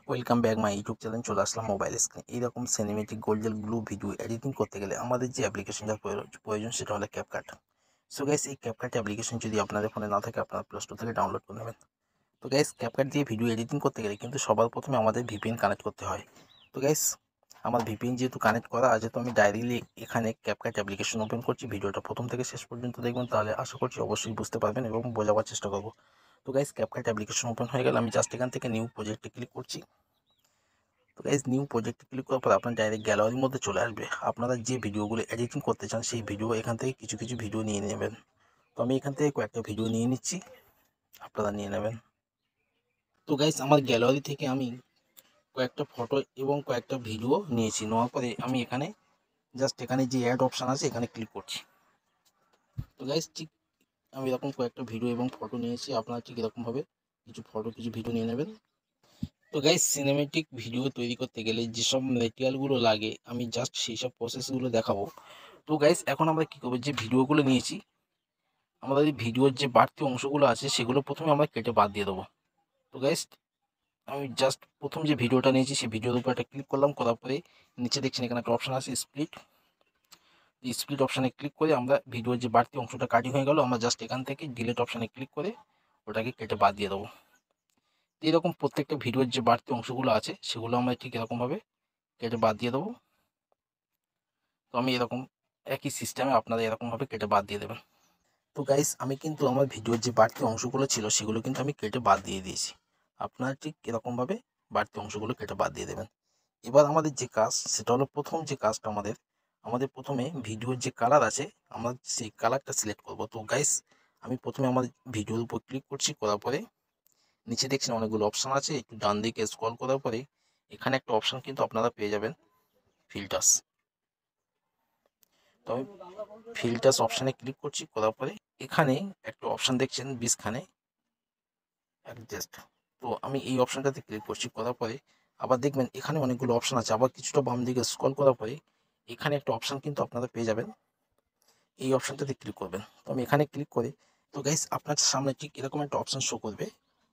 Welcome back my YouTube channel. চলে আসলাম mobile screen. এইরকম cinematic golden blue video editing করতে গেলে আমাদের যে অ্যাপ্লিকেশনটার প্রয়োজন সেটা হলো ক্যাপকাট। সো গাইস, এই ক্যাপকাট অ্যাপ্লিকেশন যদি আপনাদের ফোনে না থাকে আপনারা প্লে স্টোর থেকে ডাউনলোড করে নেবেন। তো গাইস, ক্যাপকাট দিয়ে ভিডিও এডিটিং করতে গেলে কিন্তু সবার প্রথমে আমাদের ভিপিএন কানেক্ট করতে হয়। তো গাইস, আমার ভিপিএন যেহেতু কানেক্ট করা আছে, তো আমি ডাইরেক্টলি এখানে ক্যাপকাট অ্যাপ্লিকেশন ওপেন করছি। ভিডিওটা প্রথম থেকে শেষ পর্যন্ত দেখবেন, তাহলে আশা করছি অবশ্যই বুঝতে পারবেন এবং বোঝাবার চেষ্টা করবো। তো গাইস, ক্যাপকাট অ্যাপ্লিকেশন ওপেন হয়ে গেলে আমি জাস্ট এখান থেকে নিউ প্রজেক্টে ক্লিক করছি। তো গাইজ, নিউ প্রজেক্টে ক্লিক করার পর আপনার ডাইরেক্ট গ্যালারির মধ্যে চলে আসবে। আপনারা যে ভিডিওগুলো এডিটিং করতে চান সেই ভিডিও এখান থেকে কিছু কিছু ভিডিও নিয়ে নেবেন। তো আমি এখান থেকে কয়েকটা ভিডিও নিয়ে নিচ্ছি, আপনারা নিয়ে নেবেন। তো গাইজ, আমার গ্যালারি থেকে আমি কয়েকটা ফটো এবং কয়েকটা ভিডিও নিয়েছি। নেওয়ার পরে আমি এখানে জাস্ট এখানে যে অ্যাড অপশান আছে এখানে ক্লিক করছি। তো গাইজ, ঠিক আমি এরকম কয়েকটা ভিডিও এবং ফটো নিয়েছি। আপনারা ঠিক এরকমভাবে কিছু ফটো কিছু ভিডিও নিয়ে নেবেন। তো গাইস, সিনেমেটিক ভিডিও তৈরি করতে গেলে যেসব ম্যাটেরিয়ালগুলো লাগে আমি জাস্ট সেই সব প্রসেসগুলো দেখাবো। তো গাইস, এখন আমরা কী করবো, যে ভিডিওগুলো নিয়েছি আমাদের এই ভিডিওর যে বাড়তি অংশগুলো আছে সেগুলো প্রথমে আমরা কেটে বাদ দিয়ে দেবো। তো গাইস, আমি জাস্ট প্রথম যে ভিডিওটা নিয়েছি সেই ভিডিওর উপর একটা ক্লিক করলাম। করার পরে নিচে দেখছেন এখানে একটা অপশান আছে স্প্লিট। স্প্লিট অপশানে ক্লিক করে আমরা ভিডিওর যে বাড়তি অংশটা কাটিং হয়ে গেল, আমরা জাস্ট এখান থেকে ডিলিট অপশানে ক্লিক করে ওটাকে কেটে বাদ দিয়ে দেবো। এরকম প্রত্যেকটা ভিডিওর যে বাড়তি অংশগুলো আছে সেগুলো আমরা ঠিক এরকমভাবে কেটে বাদ দিয়ে দেবো। তো আমি এরকম একই সিস্টেমে আপনারা এরকমভাবে কেটে বাদ দিয়ে দেবেন। তো গাইস, আমি কিন্তু আমার ভিডিওর যে বাড়তি অংশগুলো ছিল সেগুলো কিন্তু আমি কেটে বাদ দিয়ে দিয়েছি। আপনারা ঠিক এরকমভাবে বাড়তি অংশগুলো কেটে বাদ দিয়ে দেবেন। এবার আমাদের যে কাজ সেটা হলো, প্রথম যে কাজটা আমাদের প্রথমে ভিডিওর যে কালার আছে আমরা সেই কালারটা সিলেক্ট করব। তো গাইস, আমি প্রথমে আমার ভিডিওর উপর ক্লিক করছি। করার পরে নিচে দেখছেন অনেকগুলো অপশান আছে, একটু ডান দিকে স্ক্রল করার পরে এখানে একটা অপশান কিন্তু আপনারা পেয়ে যাবেন, ফিল্টার্স। তো আমি ফিল্টার্স অপশানে ক্লিক করছি। করার পরে এখানে একটা অপশান দেখছেন 20খানে অ্যাডজাস্ট। তো আমি এই অপশানটাতে ক্লিক করছি। করার পরে আবার দেখবেন এখানে অনেকগুলো অপশান আছে। আবার কিছুটা বাম দিকে স্ক্রল করার পরে এখানে একটা অপশান কিন্তু আপনারা পেয়ে যাবেন, এই অপশানটাতে ক্লিক করবেন। তো আমি এখানে ক্লিক করে, তো গাইস, আপনার সামনে ঠিক এরকম একটা অপশান শো করবে।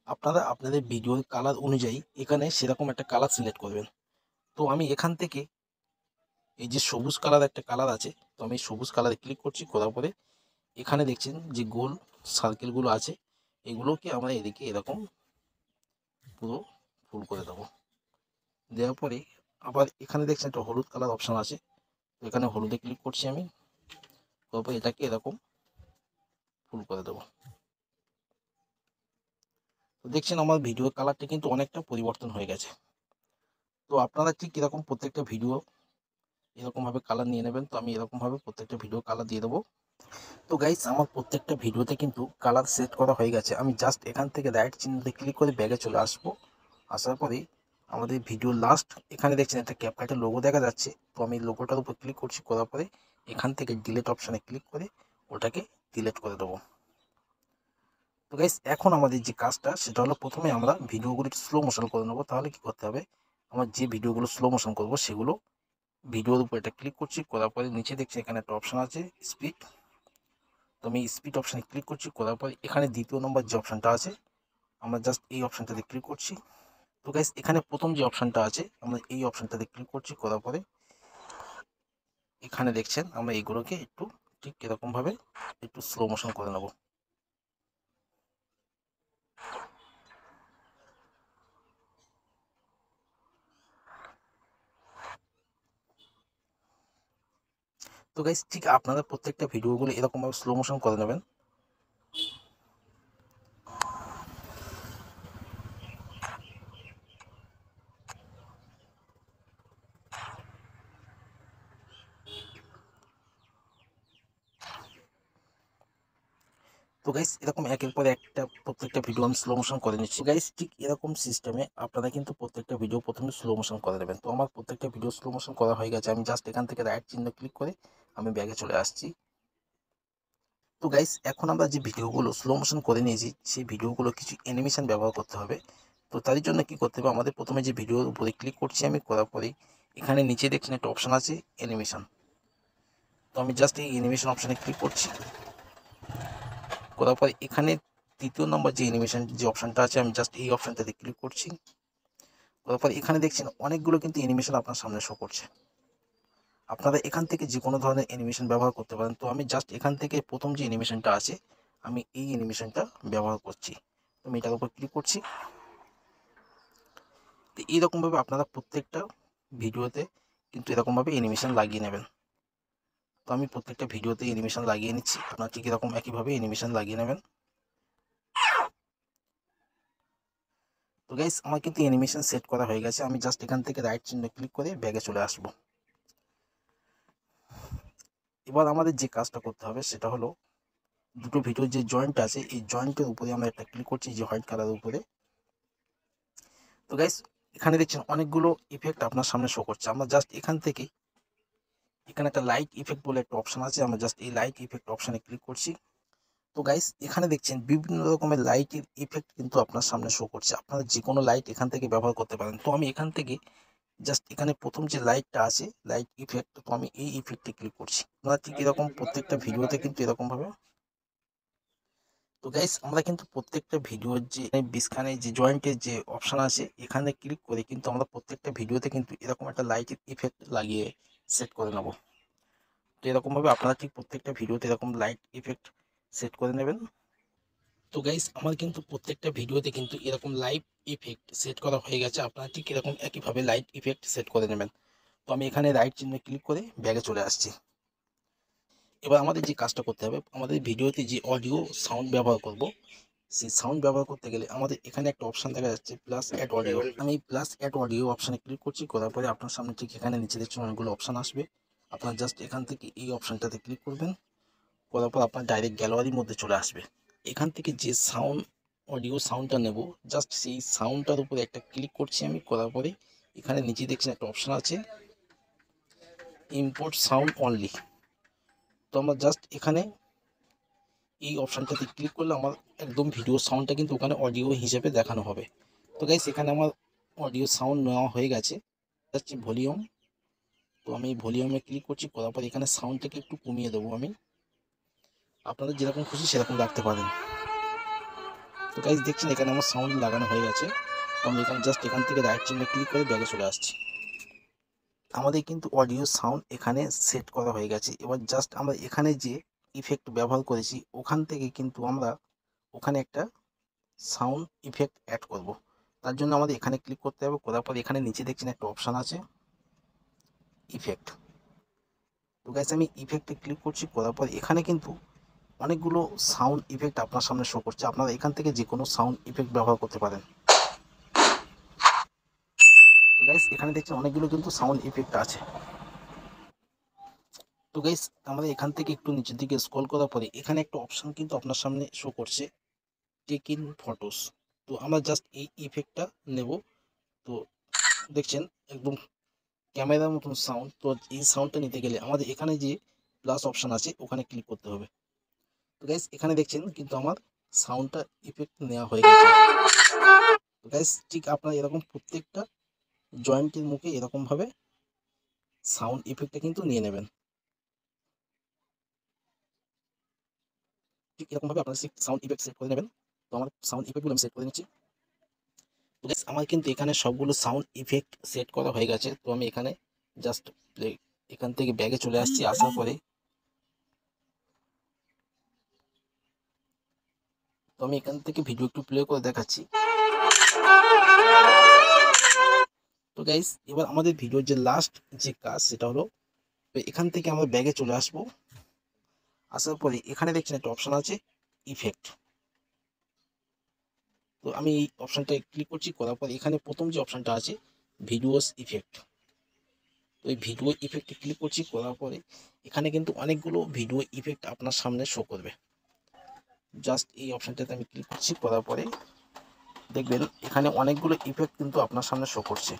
আপনারা আপনাদের ভিডিওর কালার অনুযায়ী এখানে সেরকম একটা কালার সিলেক্ট করবেন। তো আমি এখান থেকে এই যে সবুজ কালার একটা কালার আছে, তো আমি সবুজ কালারে ক্লিক করছি। করার পরে এখানে দেখছেন যে গোল সার্কেলগুলো আছে, এগুলোকে আমরা এদিকে এরকম পুরো ফুল করে দেবো। দেওয়ার পরে আবার এখানে দেখছেন একটা হলুদ কালার অপশান আছে, তো এখানে হলুদে ক্লিক করছি আমি। তারপর এটাকে এরকম ফুল করে দেবো। তো দেখছেন আমার ভিডিওর কালারটা কিন্তু অনেকটা পরিবর্তন হয়ে গেছে। তো আপনারা ঠিক এরকম প্রত্যেকটা ভিডিও এরকমভাবে কালার নিয়ে নেবেন। তো আমি এরকমভাবে প্রত্যেকটা ভিডিও কালার দিয়ে দেবো। তো গাইস, আমার প্রত্যেকটা ভিডিওতে কিন্তু কালার সেট করা হয়ে গেছে। আমি জাস্ট এখান থেকে রাইট চিহ্নতে ক্লিক করে ব্যাগে চলে আসবো। আসার পরেই আমাদের ভিডিও লাস্ট এখানে দেখছেন একটা ক্যাপকাটের লোগো দেখা যাচ্ছে, তো আমি লোগোটার উপর ক্লিক করছি। করার পরে এখান থেকে ডিলিট অপশানে ক্লিক করে ওটাকে ডিলিট করে দেবো। তো গাইস, এখন আমাদের যে কাজটা সেটা হলো, প্রথমে আমরা ভিডিওগুলো একটু স্লো মোশন করে নেবো। তাহলে কি করতে হবে, আমার যে ভিডিওগুলো স্লো মোশন করবো সেগুলো ভিডিওর উপর এটা ক্লিক করছি। করার পরে নিচে দেখছি এখানে একটা অপশান আছে স্পিড। তো আমি স্পিড অপশানে ক্লিক করছি। করার পরে এখানে দ্বিতীয় নম্বর যে অপশানটা আছে আমরা জাস্ট এই অপশানটাতে ক্লিক করছি। তো গাইস, এখানে প্রথম যে অপশানটা আছে আমরা এই অপশানটাতে ক্লিক করছি। করার পরে এখানে দেখছেন আমরা এগুলোকে একটু ঠিক এরকমভাবে একটু স্লো মোশন করে নেব। তো গাইস, ঠিক আপনারা প্রত্যেকটা ভিডিওগুলো এরকমভাবে স্লো মোশন করে নেবেন। তো গাইস, এরকম একের পর একটা প্রত্যেকটা ভিডিও আমি স্লো মোশন করে নিচ্ছি। গাইস, ঠিক এরকম সিস্টেমে আপনারা কিন্তু প্রত্যেকটা ভিডিও প্রথমে স্লো মোশন করে নেবেন। তো আমার প্রত্যেকটা ভিডিও স্লো মোশন করা হয়ে গেছে। আমি জাস্ট এখান থেকে রাইট চিহ্ন ক্লিক করে আমি ব্যাগে চলে আসছি। তো গাইস, এখন আমরা যে ভিডিওগুলো স্লো মোশন করে নিয়েছি সেই ভিডিওগুলো কিছু অ্যানিমেশন ব্যবহার করতে হবে। তো তার জন্য কি করতে হবে, আমাদের প্রথমে যে ভিডিওর উপরে ক্লিক করছি আমি। করার পরে এখানে নিচে দেখছেন একটা অপশান আছে অ্যানিমেশন। তো আমি জাস্ট এই অ্যানিমেশন অপশানে ক্লিক করছি। করার পরে এখানে তৃতীয় নম্বর যে অ্যানিমেশন যে অপশানটা আছে আমি জাস্ট এই অপশানটাতে ক্লিক করছি। তারপর এখানে দেখছেন অনেকগুলো কিন্তু অ্যানিমেশন আপনার সামনে শো করছে। আপনারা এখান থেকে যে কোনো ধরনের অ্যানিমেশন ব্যবহার করতে পারেন। তো আমি জাস্ট এখান থেকে প্রথম যে অ্যানিমেশনটা আছে আমি এই অ্যানিমেশনটা ব্যবহার করছি। তো আমি এটার উপর ক্লিক করছি। তো এইরকমভাবে আপনারা প্রত্যেকটা ভিডিওতে কিন্তু এরকমভাবে অ্যানিমেশন লাগিয়ে নেবেন। তো আমি প্রত্যেকটা ভিডিওতে অ্যানিমেশন লাগিয়ে নিচ্ছি। আপনারা ঠিক এরকম একইভাবে অ্যানিমেশন লাগিয়ে নেবেন। তো গাইস আমার কিন্তু অ্যানিমেশন সেট করা হয়ে গেছে। আমি জাস্ট এখান থেকে রাইট চিহ্ন ক্লিক করে ব্যাগে চলে আসব। এবার আমাদের যে কাজটা করতে হবে সেটা হলো দুটো ভিডিওর যে জয়েন্ট আছে এই জয়েন্টের উপরে আমরা একটা ক্লিক করছি যে হোয়াইট কালারের উপরে। তো গাইস এখানে দেখছেন অনেকগুলো ইফেক্ট আপনার সামনে শো করছে। আমরা জাস্ট এখান থেকে এখানে একটা লাইট ইফেক্ট বলে একটা অপশন আছে, আমরা জাস্ট এই লাইট ইফেক্ট অপশনে ক্লিক করছি। তো গাইস এখানে দেখছেন বিভিন্ন রকমের লাইটের ইফেক্ট কিন্তু আপনার সামনে শো করছে। আপনারা যে কোনো লাইট এখান থেকে ব্যবহার করতে পারেন। তো আমি এখান থেকে জাস্ট এখানে প্রথম যে লাইটটা আছে লাইট ইফেক্ট, তো আমি এই ইফেক্টে ক্লিক করছি। আপনারা ঠিক এরকম প্রত্যেকটা ভিডিওতে কিন্তু এরকম ভাবে। তো গাইস আমরা কিন্তু প্রত্যেকটা ভিডিওর যে মাঝখানে যে জয়েন্টের যে অপশন আছে এখানে ক্লিক করে কিন্তু আমরা প্রত্যেকটা ভিডিওতে কিন্তু এরকম একটা লাইটের ইফেক্ট লাগিয়ে সেট করে নেব। তো এরকমভাবে আপনারা ঠিক প্রত্যেকটা ভিডিওতে এরকম লাইট ইফেক্ট সেট করে নেবেন। তো গাইস আমার কিন্তু প্রত্যেকটা ভিডিওতে কিন্তু এরকম লাইভ ইফেক্ট সেট করা হয়ে গেছে। আপনারা ঠিক এরকম একইভাবে লাইট ইফেক্ট সেট করে নেবেন। তো আমি এখানে রাইট চিহ্নে ক্লিক করে ব্যাগে চলে আসছি। এবার আমাদের যে কাজটা করতে হবে, আমাদের ভিডিওতে যে অডিও সাউন্ড ব্যবহার করব সেই সাউন্ড ব্যবহার করতে গেলে আমাদের এখানে একটা অপশন দেখা যাচ্ছে প্লাস অ্যাড অডিও। আমি প্লাস অ্যাড অডিও অপশানে ক্লিক করছি। করার পরে আপনার সামনে ঠিক এখানে নিচে দেখছেন অনেকগুলো অপশান আসবে। আপনার জাস্ট এখান থেকে এই অপশানটাতে ক্লিক করবেন। করার পর আপনার ডাইরেক্ট গ্যালারির মধ্যে চলে আসবে। এখান থেকে যে অডিও সাউন্ডটা নেব জাস্ট সেই সাউন্ডটার উপরে একটা ক্লিক করছি আমি। করার পরে এখানে নিচে দেখছেন একটা অপশান আছে ইম্পোর্ট সাউন্ড অনলি। তো আমরা জাস্ট এখানে এই অপশানটাতে ক্লিক করলে আমার একদম ভিডিও সাউন্ডটা কিন্তু ওখানে অডিও হিসেবে দেখানো হবে। তো গাইস এখানে আমার অডিও সাউন্ড নেওয়া হয়ে গেছে। যাচ্ছি ভলিউম। তো আমি ভলিউমে ক্লিক করছি। করার পর এখানে সাউন্ডটাকে একটু কমিয়ে দেবো আমি। আপনাদের যেরকম খুশি সেরকম রাখতে পারেন। তো গাইস দেখছেন এখানে আমার সাউন্ড লাগানো হয়ে গেছে। তো আমি এখানে জাস্ট এখান থেকে রাইট চিহ্নে ক্লিক করে ব্যাগে চলে আসছি। আমাদের কিন্তু অডিও সাউন্ড এখানে সেট করা হয়ে গেছে। এবার জাস্ট আমরা এখানে যে ইফেক্ট ব্যবহার করেছি ওখান থেকে কিন্তু আমরা ওখানে একটা সাউন্ড ইফেক্ট অ্যাড করব। তার জন্য আমাদের এখানে ক্লিক করতে হবে। করার পর এখানে নিচে দেখছেন একটা অপশান আছে ইফেক্ট। তো গাইস আমি ইফেক্টে ক্লিক করছি। করার পর এখানে কিন্তু অনেকগুলো সাউন্ড ইফেক্ট আপনার সামনে শো করছে। আপনারা এখান থেকে যে কোনো সাউন্ড ইফেক্ট ব্যবহার করতে পারেন। তো গাইস এখানে দেখছেন অনেকগুলো কিন্তু সাউন্ড ইফেক্ট আছে। তো গাইস আমাদের এখান থেকে একটু নিচের দিকে স্ক্রল করার পরে এখানে একটা অপশন কিন্তু আপনার সামনে শো করছে টেক ইন ফটোস। তো আমরা জাস্ট এই ইফেক্টটা নেব। তো দেখছেন একদম ক্যামেরার মতন সাউন্ড। তো এই সাউন্ডটা নিতে গেলে আমাদের এখানে যে প্লাস অপশন আছে ওখানে ক্লিক করতে হবে। তো গাইস এখানে দেখছেন কিন্তু আমার সাউন্ডটা ইফেক্ট নেওয়া হয়ে গেছে। তো গাইস ঠিক আপনারা এরকম প্রত্যেকটা জয়েন্টের মুখে এরকমভাবে সাউন্ড ইফেক্টটা কিন্তু নিয়ে নেবেন। ঠিক এরকমভাবে আপনারা সাউন্ড ইফেক্ট সেট করে নেবেন। তো আমার সাউন্ড ইফেক্টগুলো আমি সেট করে নিচ্ছি। তো গাইস আমার কিন্তু এখানে সবগুলো সাউন্ড ইফেক্ট সেট করা হয়ে গেছে। তো আমি এখানে জাস্ট এখান থেকে ব্যাগে চলে আসছি। আসার পরে তো আমি এখান থেকে ভিডিও একটু প্লে করে দেখাচ্ছি। তো গাইস এবার আমাদের ভিডিওর যে লাস্ট যে কাজ সেটা হলো এখান থেকে আমরা ব্যাগে চলে আসবো। আসার পরে এখানে দেখছেন একটা অপশন আছে ইফেক্ট। তো আমি এই অপশনটায় ক্লিক করছি। করার পর এখানে প্রথম যে অপশনটা আছে ভিডিওস ইফেক্ট। তো এই ভিডিও ইফেক্টে ক্লিক করছি। করার পরে এখানে কিন্তু অনেকগুলো ভিডিও ইফেক্ট আপনার সামনে শো করবে। জাস্ট এই অপশনটাতে আমি ক্লিক করছি। করার পরে দেখবেন এখানে অনেকগুলো ইফেক্ট কিন্তু আপনার সামনে শো করছে।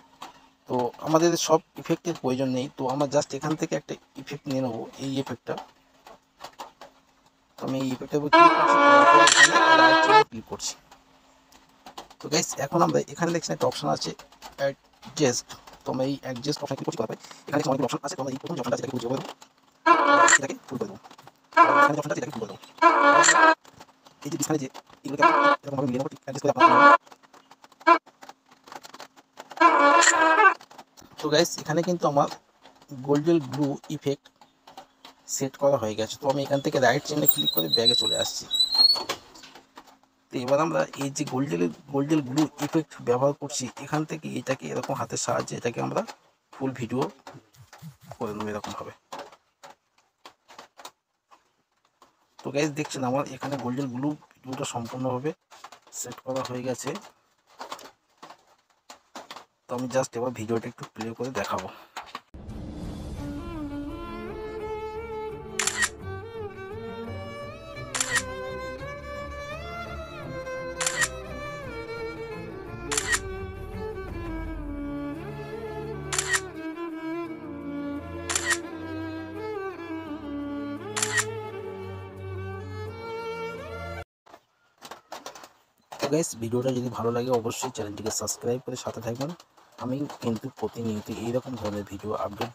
তো আমাদের সব ইফেক্টের প্রয়োজন নেই। তো আমরা জাস্ট এখান থেকে একটা ইফেক্ট নিয়ে নেবো এই ইফেক্টটা। তো আমি এই ইফেক্টের উপর ক্লিক করছি। করার পরে এখানে রাইট চিহ্নে ক্লিক করছি। তো গাইস এখন আমরা এখানে দেখছেন একটা অপশন আছে অ্যাডজাস্ট। তো আমরা এই অ্যাডজাস্ট অপশন ক্লিক করছি। করার পরে এখানে অনেক অপশন আছে। তো আমরা এই প্রথম যে অপশনটা আছে এটাকে বুঝে দেবো, এটাকে ফুল করে দেবো। এখানে যে অপশনটা আছে এটাকে ফুল করে দেবো। এই যে ডিসপ্লে যে এগুলোকে এরকম ভাবে মিলিয়ে নেবো। ঠিক অ্যাডজাস্ট করে আপনার সো গাইস এখানে কিন্তু আমার গোল্ডেন গ্লু ইফেক্ট সেট করা হয়ে গেছে। তো আমি এখান থেকে রাইট চেনে ক্লিক করে ব্যাগে চলে আসছি। তো এবার আমরা এই যে গোল্ডেন গ্লু ইফেক্ট ব্যবহার করছি, এখান থেকে এটাকে এরকম হাতের সাহায্যে এটাকে আমরা ফুল ভিডিও করে নেব এরকমভাবে। তো গাইস দেখছেন আমার এখানে গোল্ডেন গ্লু ভিডিওটা সম্পূর্ণভাবে সেট করা হয়ে গেছে। তো আমি জাস্ট এবার ভিডিওটা একটু প্লে করে দেখাবো। তো গাইস ভিডিওটা যদি ভালো লাগে অবশ্যই চ্যানেলটিকে সাবস্ক্রাইব করে সাথে থাকবেন। আমি কিন্তু প্রতিনিয়ত এইরকম ধরনের ভিডিও আপডেট